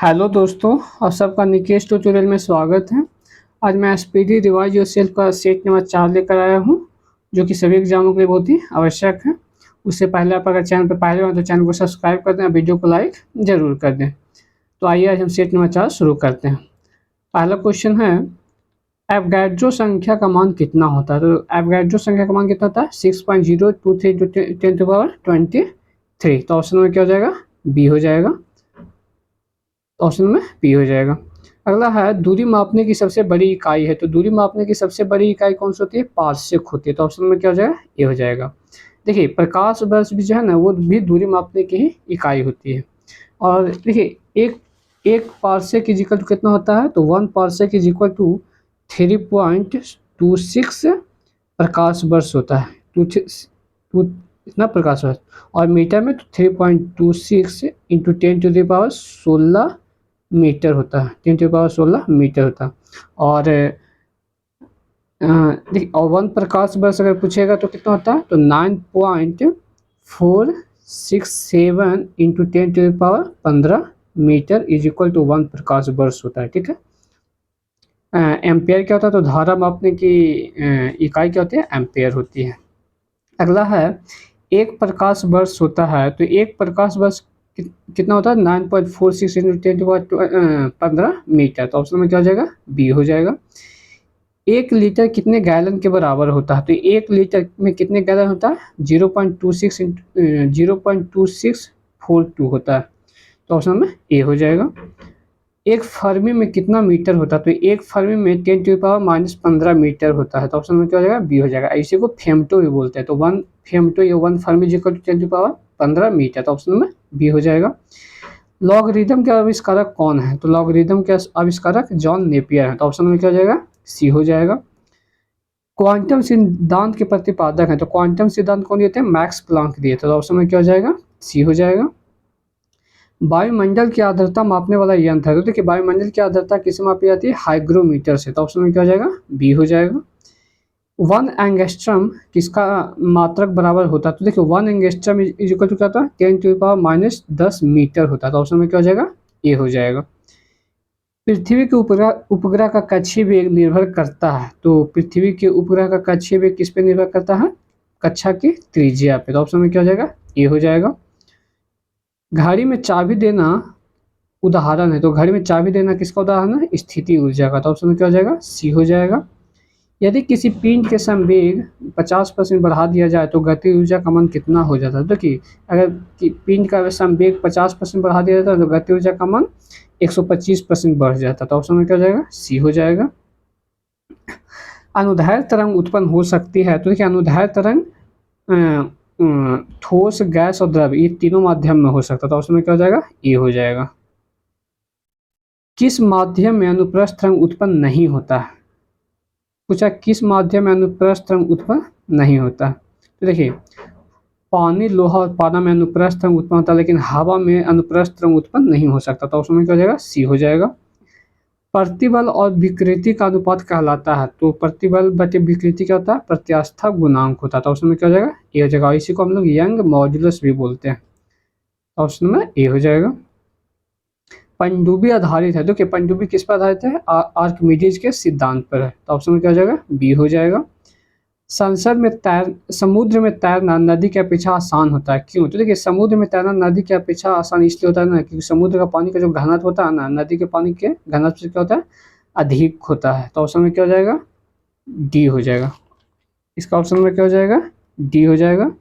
Hello दोस्तों, आप सबका निकेश ट्यूटोरियल में स्वागत है। आज मैं स्पीडी रिवाइज योरसेल्फ का सेट नंबर 4 लेकर आया हूं, जो कि सभी एग्जामों के लिए बहुत ही आवश्यक है। उससे पहले आप अगर चैनल पर पहले हो तो चैनल को सब्सक्राइब कर दें, वीडियो को लाइक ज़रूर कर दें। तो आइए आज हम सेट नंबर 4 शुरू करते हैं। पहला क्वेश्चन है, एवोगाड्रो संख्या का मान कितना होता है? तो एवोगाड्रो संख्या का मान कितना होता है? 6.023 × 10⁻23। तो ऑप्शन में क्या हो जाएगा? बी हो जाएगा। ऑप्शन में बी हो जाएगा। अगला है, दूरी मापने की सबसे बड़ी इकाई है। तो दूरी मापने की सबसे बड़ी इकाई कौन सी होती है? पारसेक होती है। तो ऑप्शन में क्या हो जाएगा? ए हो जाएगा। देखिए, प्रकाश वर्ष भी जो है ना, वो भी दूरी मापने की ही इकाई होती है। और देखिए, एक एक पारसेक इज इक्वल टू कितना होता है? तो 1 पारसेक इज इक्वल टू 3.26 प्रकाश वर्ष होता है। टू इतना प्रकाश वर्ष, और मीटर में तो 3.26 इंटू 10⁻16 मीटर होता है। 10⁻16 मीटर होता है। और देखिए, और 1 प्रकाश वर्ष अगर पूछेगा तो कितना होता है? तो 9.467 into 10⁻15 metre is equal to 1 प्रकाश वर्ष होता है। ठीक है। एम्पेयर क्या होता है? तो धारा मापने की इकाई क्या होती है? एम्पेयर होती है। अगला है, एक प्रकाश वर्ष होता है। तो एक प्रकाश वर्ष कितना होता है? 9.46 इंटू 10⁻15 मीटर। तो ऑप्शन में क्या हो जाएगा? बी हो जाएगा। 1 लीटर कितने गैलन के बराबर होता है? तो 1 लीटर में कितने गैलन होता है? 0.2642 होता है। तो ऑप्शन में ए हो जाएगा। एक फर्मी में कितना मीटर होता है? तो एक फर्मी में 10⁻−15 मीटर होता है। तो ऑप्शन में क्या हो जाएगा? बी हो जाएगा। इसी को फेमटो भी बोलते हैं। तो 1 फेमटो या 1 fermi is equal to 10⁻15 metre. तो ऑप्शन में बी हो जाएगा। लॉगरिदम के आविष्कारक कौन है? तो लॉगरिदम के आविष्कारक जॉन नेपियर है। तो ऑप्शन में क्या हो जाएगा? सी हो जाएगा। क्वांटम सिद्धांत के प्रतिपादक हैं। तो क्वांटम सिद्धांत कौन दिए थे? मैक्स प्लांक दिए थे। तो ऑप्शन में क्या हो जाएगा? सी हो जाएगा। वायुमंडल की आर्द्रता मापने वाला यंत्र है। तो देखिए, वायुमंडल की आर्द्रता किससे मापी जाती है? हाइग्रोमीटर से। तो ऑप्शन में क्या हो जाएगा? बी हो जाएगा। 1 एंगस्ट्रम किसका मात्रक बराबर होता है? तो देखिए, 1 एंगस्ट्रम इज इक्वल टू क्या होता है? 10⁻−10 मीटर होता है। तो ऑप्शन में क्या हो जाएगा? ए हो जाएगा। पृथ्वी के उपग्रह का कक्षीय वेग निर्भर करता है। तो पृथ्वी के उपग्रह का कक्षीय वेग किस पे निर्भर करता है? कक्षा की त्रिज्या पे। तो ऑप्शन में क्या हो जाएगा? ए हो जाएगा। घड़ी में चाबी देना उदाहरण है। तो घड़ी में चाबी देना किसका उदाहरण है? स्थिति ऊर्जा का। तो ऑप्शन में क्या हो जाएगा? सी हो जाएगा। यदि किसी पिंड के संवेग 50% बढ़ा दिया जाए तो गति ऊर्जा का मान कितना हो जाता है? देखिए, अगर पिंड का संवेग 50% बढ़ा दिया जाता है तो गति ऊर्जा का मान 125% बढ़ जाता है। तो ऑप्शन में क्या हो जाएगा? सी हो जाएगा। अनुदैर्ध्य तरंग उत्पन्न हो सकती है। तो देखिए, अनुदैर्ध्य तरंग ठोस, गैस और द्रव, ये तीनों माध्यम में हो सकता है। तो ऑप्शन में क्या हो जाएगा? ए हो जाएगा। किस माध्यम में अनुप्रस्थ तरंग उत्पन्न नहीं होता है? पूछा, किस माध्यम में अनुप्रस्थ तरंग उत्पन्न नहीं होता है? तो देखिए, पानी, लोहा और पारा में अनुप्रस्थ तरंग उत्पन्न होता है, लेकिन हवा में अनुप्रस्थ तरंग उत्पन्न नहीं हो सकता। तो ऑप्शन में क्या हो जाएगा? सी हो जाएगा। प्रतिबल और विकृति का अनुपात कहलाता है। तो प्रतिबल बटे विकृति क्या होता है? प्रत्यास्था गुणांक होता है। तो ऑप्शन में क्या हो जाएगा? ए हो जाएगा। इसी को हम लोग यंग मॉड्यूलस भी बोलते हैं। ऑप्शन में ए हो जाएगा। पनडुब्बी आधारित है। देखिए, पनडुब्बी किस पर आधारित है? आर्किमिडीज के सिद्धांत पर है। तो ऑप्शन में क्या हो जाएगा? बी हो जाएगा। समुद्र में तैरना नदी की अपेक्षा आसान होता है। क्यों? तो देखिए, समुद्र में तैरना नदी की अपेक्षा आसान इसलिए होता है ना, क्योंकि समुद्र का पानी का जो घनत्व होता है ना, नदी के पानी के घनत्व से क्या होता है? अधिक होता है। तो ऑप्शन में क्या हो जाएगा? डी हो जाएगा। इसका ऑप्शन में क्या हो जाएगा? डी हो जाएगा।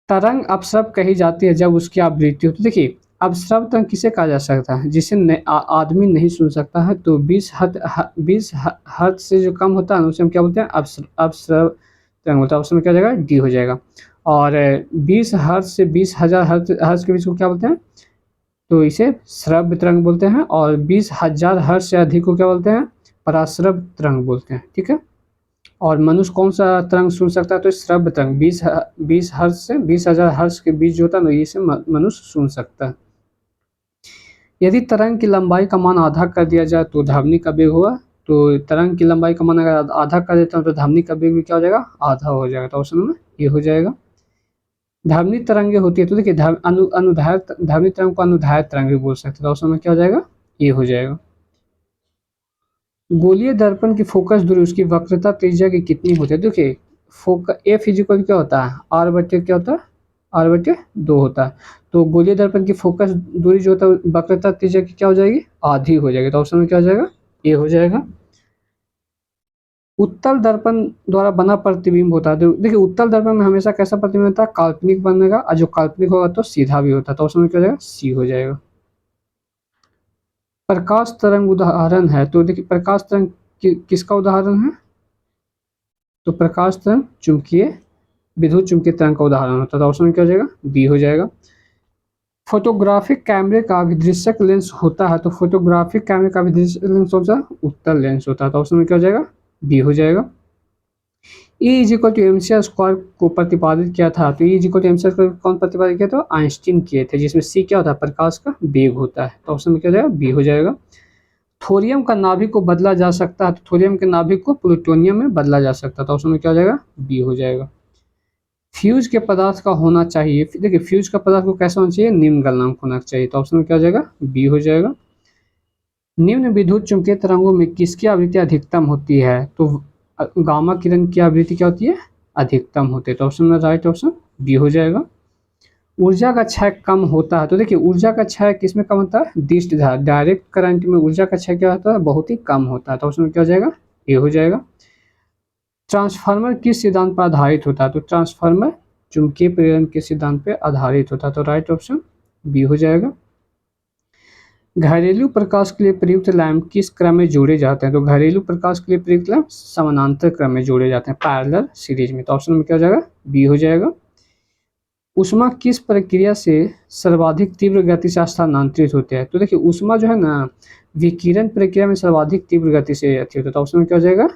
तरंग अपस्रव कही जाती है जब उसकी आवृत्ति हो। तो देखिए, अपस्रव तरंग किसे कहा जा सकता है? जिसे आदमी नहीं सुन सकता है। तो 20 हर्ट्ज से जो कम होता है ना, उसे हम क्या बोलते हैं? अपस्रव तरंग होता है। ऑप्शन में क्या हो जाएगा? डी हो जाएगा। और 20 हर्ट्ज से 20,000 हर्ट्ज के बीच को क्या बोलते हैं? तो इसे श्रव्य तरंग बोलते हैं। और 20,000 हर्ट्ज से अधिक को क्या बोलते हैं? पराश्रव्य तरंग बोलते हैं। ठीक है। और मनुष्य कौन सा तरंग सुन सकता है? तो श्रव्य तरंग 20 हर्ट्ज से 20,000 हर्ट्ज के बीच जो होता है ना, इसे मनुष्य सुन सकता है। यदि तरंग की लंबाई का मान आधा कर दिया जाए तो ध्वनि का वेग होगा। तो तरंग की लंबाई का मान अगर आधा कर देता हूँ तो ध्वनि का वेग भी क्या हो जाएगा? आधा हो जाएगा। तो ऑप्शन में ये हो जाएगा। ध्वनि तरंगे होती है, तो देखिए अनुदैर्ध्य ध्वनि तरंग को अनुदैर्ध्य तरंग भी बोल सकते हैं, तो ऑप्शन में क्या हो जाएगा, ए हो जाएगा। गोलीय दर्पण की फोकस दूरी उसकी वक्रता त्रिज्या की कितनी होती है, देखिए फोकस एफ इजिकल क्या होता है, आर बटे क्या होता है, आर बटे 2 होता है। तो गोलीय दर्पण की फोकस दूरी जो होता है वक्रता त्रिज्या की क्या हो जाएगी, आधी हो जाएगी, तो ऑप्शन में क्या हो जाएगा, ए हो जाएगा। उत्तल दर्पण द्वारा बना प्रतिबिंब होता है, तो देखिए उत्तल दर्पण में हमेशा कैसा प्रतिबिंब होता है, काल्पनिक बनेगा, और जो काल्पनिक होगा तो सीधा भी होता है, तो ऑप्शन में क्या हो जाएगा, सी हो जाएगा। प्रकाश तरंग उदाहरण है, तो देखिए प्रकाश तरंग किसका उदाहरण है, तो प्रकाश तरंग चुंबकीय विद्युत चुंबकीय तरंग का उदाहरण होता है, तो ऑप्शन में क्या हो जाएगा, बी हो जाएगा। फोटोग्राफिक कैमरे का अभिदृश्यक लेंस होता है, तो फोटोग्राफिक कैमरे का अभिदृश्यक लेंस कौन सा, उत्तल लेंस होता है, तो ऑप्शन में क्या हो जाएगा, बी हो जाएगा। E equal to M square को प्रतिपादित किया था, तो E equal to M square कौन प्रतिपादित किया था, आइंस्टीन किए थे, जिसमें C क्या होता है, प्रकाश का वेग होता है, तो ऑप्शन में क्या हो जाएगा, बी हो जाएगा। थोरियम का नाभिक को बदला जा सकता है, तो थोरियम के नाभिक को प्लूटोनियम में बदला जा सकता है, तो ऑप्शन में क्या हो जाएगा, बी हो जाएगा। फ्यूज के पदार्थ का होना चाहिए, देखिए फ्यूज का पदार्थ को कैसा होना चाहिए, निम्न गलनांक होना चाहिए, तो ऑप्शन में क्या हो जाएगा, बी हो जाएगा। निम्न विद्युत चुंबकीय तरंगों में किसकी आवृत्ति अधिकतम होती है, तो गामा किरण की आवृत्ति क्या होती है, अधिकतम होती है, तो ऑप्शन में राइट ऑप्शन बी हो जाएगा। ऊर्जा का क्षय कम होता है, तो देखिए ऊर्जा का क्षय किसमें कम होता है, दिष्ट धारा डायरेक्ट करंट में ऊर्जा का क्षय क्या होता है, बहुत ही कम होता है, तो ऑप्शन में क्या हो जाएगा, ए हो जाएगा। ट्रांसफार्मर किस सिद्धांत पर आधारित होता है, तो ट्रांसफार्मर चुंबकीय प्रेरण के सिद्धांत पर आधारित होता है, तो राइट ऑप्शन बी हो जाएगा। घरेलू प्रकाश के लिए प्रयुक्त लैंप किस क्रम में जोड़े जाते हैं, तो घरेलू प्रकाश के लिए प्रयुक्त लैंप समानांतर क्रम में जोड़े जाते हैं, पैरेलल सीरीज में, तो ऑप्शन में क्या हो जाएगा, बी हो जाएगा। ऊष्मा किस प्रक्रिया से सर्वाधिक तीव्र गति से स्थानांतरित होते हैं, तो देखिए ऊष्मा जो है ना विकिरण प्रक्रिया में सर्वाधिक तीव्र गति से होती है, तो ऑप्शन में क्या हो जाएगा,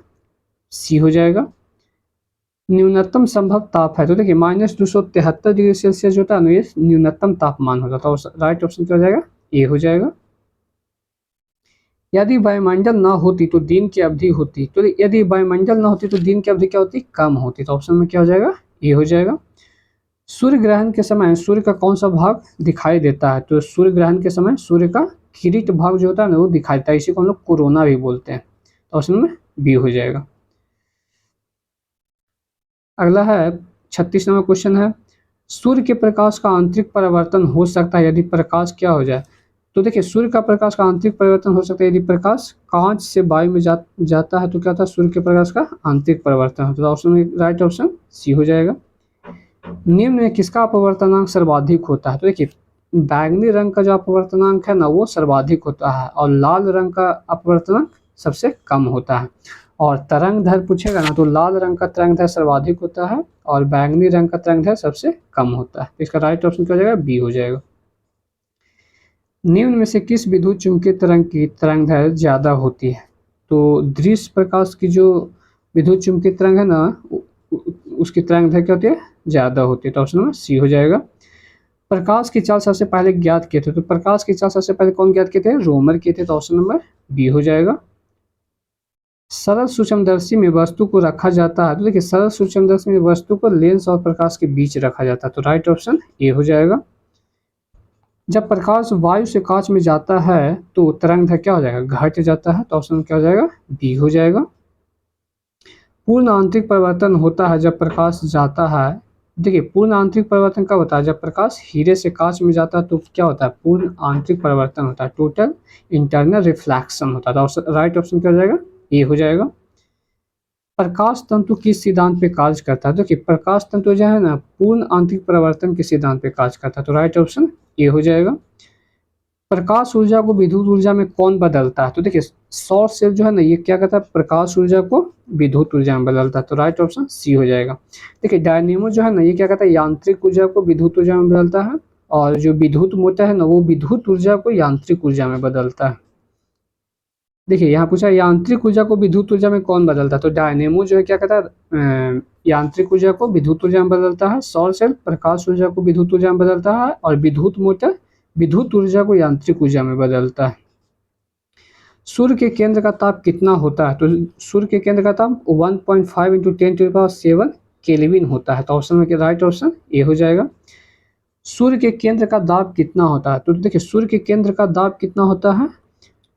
सी हो जाएगा। न्यूनतम संभव ताप है, तो देखिए -273 डिग्री सेल्सियस जो होता है ये न्यूनतम तापमान होता है, तो राइट ऑप्शन क्या हो जाएगा, ए हो जाएगा। यदि वायुमंडल ना होती तो दिन की अवधि होती, तो यदि वायुमंडल ना होती तो दिन की अवधि क्या होती, कम होती, तो ऑप्शन में क्या हो जाएगा, ए हो जाएगा। सूर्य ग्रहण के समय सूर्य का कौन सा भाग दिखाई देता है, तो सूर्य ग्रहण के समय सूर्य का किरीट भाग जो होता है ना वो दिखाई देता है, इसी को हम लोग कोरोना भी बोलते हैं, तो ऑप्शन में बी हो जाएगा। अगला है 36 नंबर क्वेश्चन है, सूर्य के प्रकाश का आंतरिक परिवर्तन हो सकता है यदि प्रकाश क्या हो जाए, तो देखिए सूर्य का प्रकाश का आंतरिक परिवर्तन हो सकता है यदि प्रकाश कांच से वायु में जाता है, तो क्या होता है, सूर्य के प्रकाश का आंतरिक परिवर्तन होता है, ऑप्शन में राइट ऑप्शन सी हो जाएगा। निम्न में किसका अपवर्तनांक सर्वाधिक होता है, तो देखिए बैंगनी रंग का जो अपवर्तनांक है ना वो सर्वाधिक होता है, और लाल रंग का अपवर्तनांक सबसे कम होता है। और तरंग दैर्ध्य पूछेगा ना तो लाल रंग का तरंग दैर्ध्य सर्वाधिक होता है और बैंगनी रंग का तरंग दैर्ध्य सबसे कम होता है, तो इसका राइट ऑप्शन क्या हो जाएगा, बी हो जाएगा। निम्न में से किस विद्युत चुंबकीय तरंग की तरंग दैर्ध्य ज़्यादा होती है, तो दृश्य प्रकाश की जो विद्युत चुंबकीय तरंग है ना उसकी तरंग दैर्ध्य क्या होती है, ज़्यादा होती है, तो ऑप्शन में सी हो जाएगा। प्रकाश की चाल सबसे पहले ज्ञात किए थे, तो प्रकाश की चाल सबसे पहले कौन ज्ञात किए थे, रोमर किए थे, तो ऑप्शन नंबर बी हो जाएगा। सरल सूक्ष्मदर्शी में वस्तु को रखा जाता है, तो देखिए सरल सूक्ष्मदर्शी में वस्तु को लेंस और प्रकाश के बीच रखा जाता है, तो राइट ऑप्शन ए हो जाएगा। जब प्रकाश वायु से कांच में जाता है तो तरंग दैर्ध्य क्या हो जाएगा, घट जाता है, तो ऑप्शन क्या हो जाएगा, बी हो जाएगा। पूर्ण आंतरिक परिवर्तन होता है जब प्रकाश जाता है, देखिए पूर्ण आंतरिक परिवर्तन कब होता है, जब प्रकाश हीरे से कांच में जाता है तो क्या होता है, पूर्ण आंतरिक परिवर्तन होता है, टोटल इंटरनल रिफ्लेक्शन होता है, तो राइट ऑप्शन क्या हो जाएगा, ए हो जाएगा। प्रकाश तंतु किस सिद्धांत पे कार्य करता है, देखिए प्रकाश तंतु जो है ना पूर्ण आंतरिक परिवर्तन के सिद्धांत पे कार्य करता है, तो राइट ऑप्शन ए हो जाएगा। प्रकाश ऊर्जा को विद्युत ऊर्जा में कौन बदलता है, तो देखिए सौर सेल जो है ना ये क्या करता है, प्रकाश ऊर्जा को विद्युत ऊर्जा में बदलता है, तो राइट ऑप्शन सी हो जाएगा। देखिए डायनेमो जो है ना ये क्या करता है, यांत्रिक ऊर्जा को विद्युत ऊर्जा में बदलता है, और जो विद्युत मोटर है ना वो विद्युत ऊर्जा को यांत्रिक ऊर्जा में बदलता है। देखिए यहाँ पूछा यांत्रिक ऊर्जा को विद्युत ऊर्जा में कौन बदलता है, तो डायनेमो जो है क्या करता है, यांत्रिक ऊर्जा को विद्युत ऊर्जा में बदलता है, सौर सेल प्रकाश ऊर्जा को विद्युत ऊर्जा में बदलता है, और विद्युत मोटर विद्युत ऊर्जा को यांत्रिक ऊर्जा में बदलता है। सूर्य के केंद्र का ताप कितना होता है, तो सूर्य के केंद्र का ताप 1.5 × 10⁷ केल्विन होता है। तो ऑप्शन में क्या, राइट ऑप्शन ए हो जाएगा। सूर्य के केंद्र का दाब कितना होता है? तो देखिए सूर्य के केंद्र का दाब कितना होता है,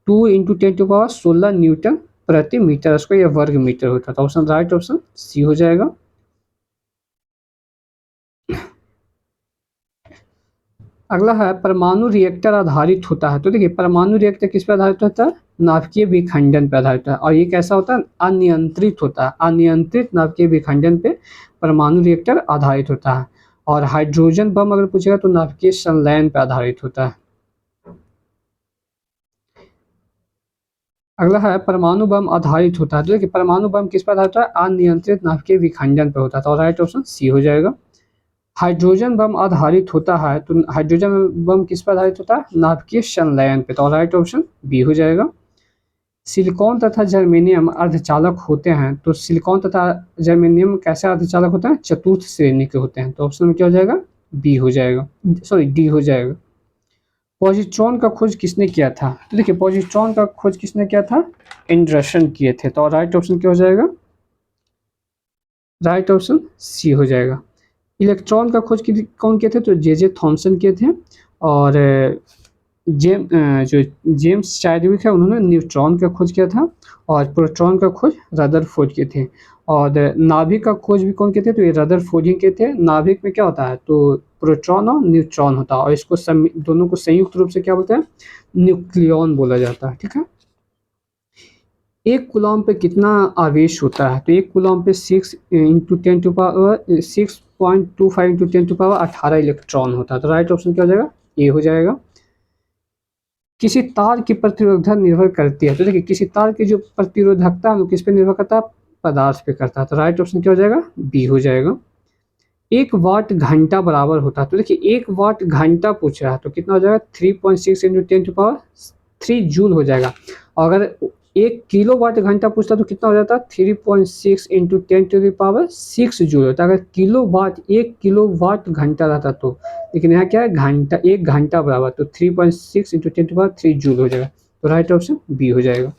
2 × 10⁻16 न्यूटन प्रति मीटर स्क्वायर या वर्ग मीटर होता है। तो ऑप्शन राइट ऑप्शन सी हो जाएगा। अगला है परमाणु रिएक्टर आधारित होता है। तो देखिए परमाणु रिएक्टर किस पर आधारित होता है, नाभिकीय विखंडन पर आधारित है। और ये कैसा होता है, अनियंत्रित होता है। अनियंत्रित नाभिकीय विखंडन पे परमाणु रिएक्टर आधारित होता है। और हाइड्रोजन बम अगर पूछेगा तो नाभिकीय संलयन पर आधारित होता है। अगला है परमाणु बम आधारित होता है। तो देखिए परमाणु बम किस पर आधारित होता है, अनियंत्रित नाभिकीय विखंडन पर होता है। तो राइट ऑप्शन सी हो जाएगा। हाइड्रोजन बम आधारित होता है। तो हाइड्रोजन बम किस पर आधारित होता है, नाभिकीय संलयन पे। तो राइट ऑप्शन बी हो जाएगा। सिलिकॉन तथा जर्मेनियम अर्धचालक होते हैं। तो सिलिकॉन तथा जर्मेनियम कैसे अर्धचालक होते हैं, चतुर्थ श्रेणी के होते हैं। तो ऑप्शन में क्या हो जाएगा, बी हो जाएगा, सॉरी डी हो जाएगा। पॉजिट्रॉन का खोज किसने किया था? तो देखिए पॉजिट्रॉन का खोज किसने किया था, एंडरसन किए थे। तो राइट ऑप्शन क्या हो जाएगा, राइट ऑप्शन सी हो जाएगा। इलेक्ट्रॉन का खोज कौन किए थे? तो जे थॉमसन किए थे। और जो जेम्स चैडविक है उन्होंने न्यूट्रॉन का खोज किया था। और प्रोटॉन का खोज रदरफोर्ड किए थे। और नाभिक का खोज भी कौन किए थे? तो ये रदरफोर्ड ही किए थे। नाभिक में क्या होता है, तो प्रोटॉन और न्यूट्रॉन होता है। और इसको दोनों को संयुक्त रूप से क्या बोलते हैं, न्यूक्लियॉन बोला जाता है। ठीक है। एक कूलॉम पे कितना आवेश होता है? तो एक कूलॉम पे 6 × 6.25 × 10⁻18 इलेक्ट्रॉन होता है। तो राइट ऑप्शन क्या हो जाएगा, ए हो जाएगा। किसी तार की प्रतिरोधकता निर्भर करती है। तो देखिए किसी तार की जो प्रतिरोधकता है वो किस पे निर्भर करता है, पदार्थ पे करता है। तो राइट ऑप्शन क्या हो जाएगा, बी हो जाएगा। 1 वाट घंटा बराबर होता है। तो देखिए 1 वाट घंटा पूछ रहा है तो कितना हो जाएगा, 3.6 × 10⁻3 जूल हो जाएगा। और अगर 1 किलो वाट घंटा पूछता तो कितना हो जाता, 3.6 × 10⁻6 जूल होता है। अगर किलो वाट 1 किलो वाट घंटा रहता तो, लेकिन यहाँ क्या है, घंटा, 1 घंटा बराबर, तो 3.6 × 10⁻3 जूल हो जाएगा। तो राइट ऑप्शन बी हो जाएगा।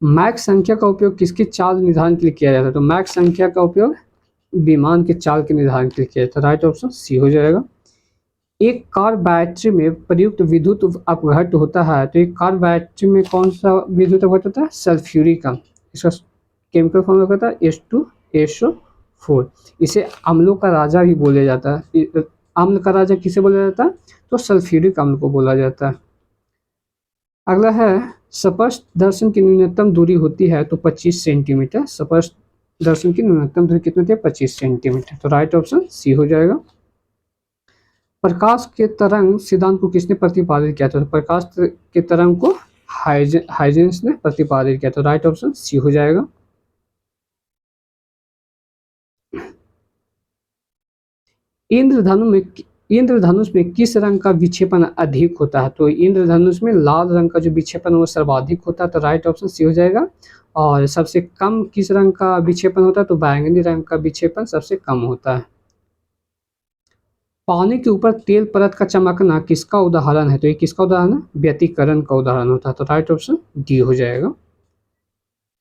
मैक संख्या का उपयोग किसकी चाल निर्धारण के लिए किया जाता है? तो मैक संख्या का उपयोग विमान के चाल के निर्धारण के लिए किया जाता है। राइट ऑप्शन सी हो जाएगा। एक कार बैटरी में प्रयुक्त विद्युत अपघट्ट होता है। तो एक कार बैटरी में कौन सा विद्युत अपघट्ट होता है, सल्फ्यूरिक अम्ल। इसका केमिकल फॉर्मूला होता है H2SO4। इसे अम्लों का राजा भी बोला जाता है। अम्ल का राजा किसे बोला जाता है, तो सल्फ्यूरिक अम्ल को बोला जाता है। अगला है स्पष्ट दर्शन की न्यूनतम दूरी होती है तो 25 सेंटीमीटर। स्पष्ट दर्शन की न्यूनतम दूरी कितनी होती है, 25 सेंटीमीटर। तो राइट ऑप्शन सी हो जाएगा। प्रकाश के तरंग सिद्धांत को किसने प्रतिपादित किया था? तो प्रकाश के तरंग को हाइजेंस ने प्रतिपादित किया था। राइट ऑप्शन सी हो जाएगा। इंद्रधनुष में किस रंग का विक्षेपण अधिक होता है? तो इंद्रधनुष में लाल रंग का जो विक्षेपण वो सर्वाधिक होता है। तो राइट ऑप्शन सी हो जाएगा। और सबसे कम किस रंग का विक्षेपण होता है? तो बैंगनी रंग का विक्षेपण सबसे कम होता है। पानी के ऊपर तेल परत का चमकना किसका उदाहरण है? तो ये किसका उदाहरण है, व्यतिकरण का उदाहरण होता है। तो राइट ऑप्शन डी हो जाएगा।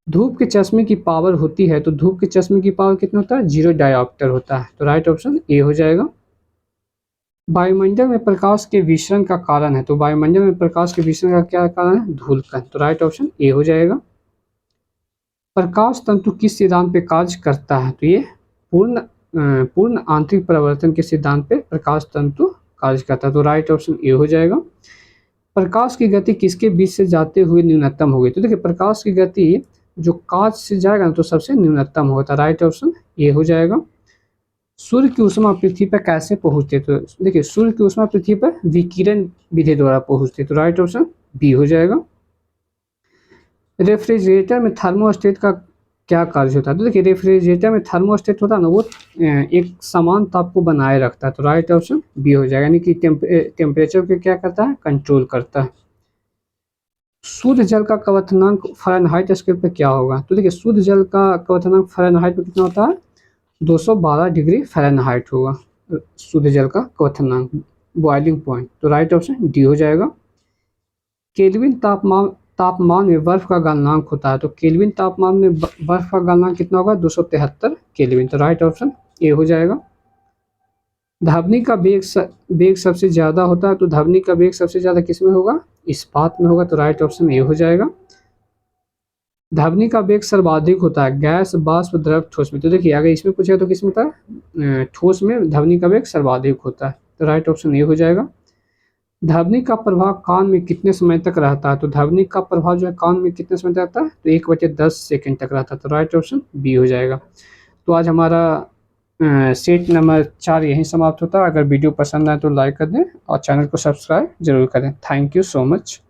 धूप के चश्मे की पावर होती है। तो धूप के चश्मे की पावर कितना होता है, 0 डायोप्टर होता है। तो राइट ऑप्शन ए हो जाएगा। वायुमंडल में प्रकाश के विसरण का कारण है। तो वायुमंडल में प्रकाश के विसरण का क्या कारण है, धूलकण। तो राइट ऑप्शन ए हो जाएगा। प्रकाश तंतु किस सिद्धांत पे कार्य करता है? तो ये पूर्ण आंतरिक परिवर्तन के सिद्धांत पे प्रकाश तंतु कार्य करता है। तो राइट ऑप्शन ए हो जाएगा। प्रकाश की गति किसके बीच से जाते हुए न्यूनतम होगी? तो देखिए प्रकाश की गति जो कांच से जाएगा ना तो सबसे न्यूनतम होता है। राइट ऑप्शन ए हो जाएगा। सूर्य की ऊष्मा पृथ्वी पर कैसे पहुंचती है? तो देखिए सूर्य की ऊष्मा पृथ्वी पर विकिरण विधि द्वारा पहुंचती है। तो राइट ऑप्शन बी हो जाएगा। रेफ्रिजरेटर में थर्मोस्टेट का क्या कार्य होता है? तो देखिए रेफ्रिजरेटर में थर्मोस्टेट होता है ना, वो एक समान ताप को बनाए रखता है। तो राइट ऑप्शन बी हो जाएगा, यानी कि टेम्परेचर को क्या करता है, कंट्रोल करता है। शुद्ध जल का क्वथनांक फ़ारेनहाइट स्केल पर क्या होगा? तो देखिए शुद्ध जल का क्वथनांक फ़ारेनहाइट पर कितना होता है, 212 डिग्री फ़ारेनहाइट होगा शुद्ध जल का क्वथनांक, बॉइलिंग पॉइंट। तो राइट ऑप्शन डी हो जाएगा। केल्विन तापमान तापमान में बर्फ का गलनांक होता है, तो केल्विन तापमान में बर्फ का गलनांक कितना होगा, 273 केल्विन। तो राइट ऑप्शन ए हो जाएगा। ध्वनि का वेग सबसे ज़्यादा होता है, तो ध्वनि का वेग सबसे ज़्यादा किस में होगा, इस्पात में होगा। तो राइट ऑप्शन ए हो जाएगा। ध्वनि का वेग सर्वाधिक होता है गैस, वाष्प, द्रव, ठोस में। तो देखिए अगर इसमें पूछेगा तो किसमें होता है, ठोस में ध्वनि का वेग सर्वाधिक होता है। तो राइट ऑप्शन ए हो जाएगा। ध्वनि का प्रभाव कान में कितने समय तक रहता है, तो ध्वनि का प्रभाव जो है कान में कितने समय तक रहता है, तो 1/10 सेकंड तक रहता है। तो राइट ऑप्शन बी हो जाएगा। तो आज हमारा सेट नंबर 4 यहीं समाप्त होता है। अगर वीडियो पसंद आए तो लाइक कर दें और चैनल को सब्सक्राइब जरूर करें। Thank you so much.